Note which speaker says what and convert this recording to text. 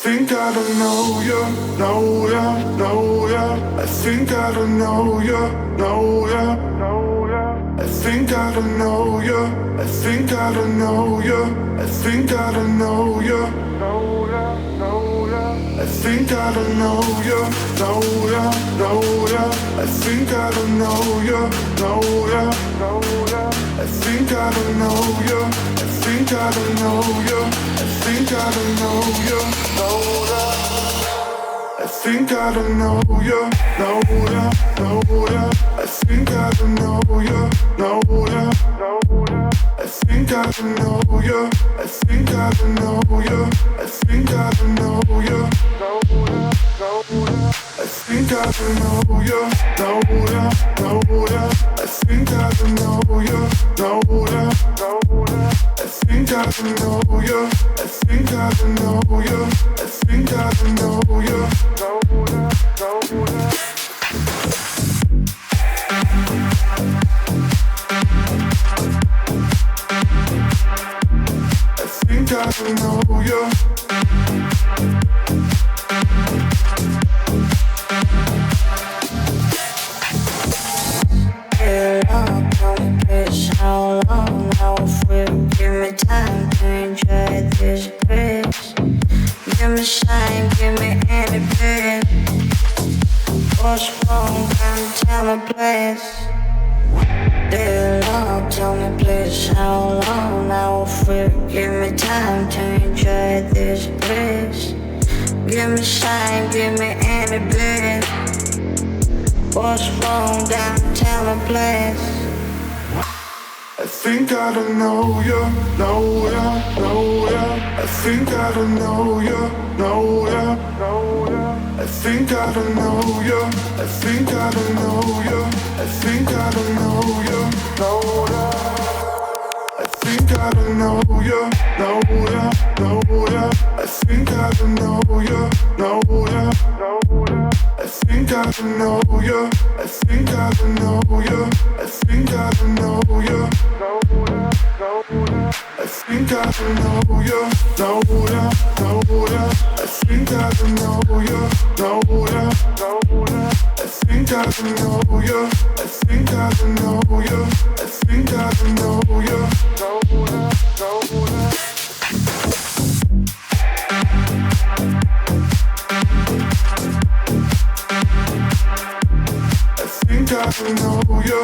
Speaker 1: think I don't know you, know ya, know ya. I think I don't know you, know ya, know ya. I think I don't know you, I think I don't know you, I think I don't know you, know ya, know ya. I think I don't know you, know ya, know ya. I think I don't know you, know ya, know ya. I think I don't know you, I think I don't know you, I think I don't know you, know ya. I think I don't know you, know ya, know ya. I think I don't know you, know ya, know ya. I think I don't know you, I think I don't know you, I think I don't know you, know ya, know ya. I think I don't know you, know ya, know ya. I think I don't know you, know ya, know ya. I think I don't know you, I think I don't know you, I think I don't know you, know ya, know ya. I think I don't know you.
Speaker 2: How long now will give me time to enjoy this grace? Give me shine, give me any bit. What's wrong? Come tell me please. Dear Lord, tell me please. How long now will give me time to enjoy this grace? Give me shine, give me any bit. What's wrong? Come tell me please.
Speaker 1: I think I don't know you, know ya, know ya. I think I don't know you, know ya, know ya. I think I don't know you, I think I don't know you, I think I don't know you, know ya. I think I don't know you, know ya, know ya. I think I don't know you, know ya, know ya. I think I don't know you, I think I don't know you, I think I don't know you, know ya, know ya. I think I don't know you, know ya, know ya. I think I don't know you, know ya, know ya. I think I don't know you, I think I don't know you, I think I don't know you, know ya, know ya. I think I don't know you.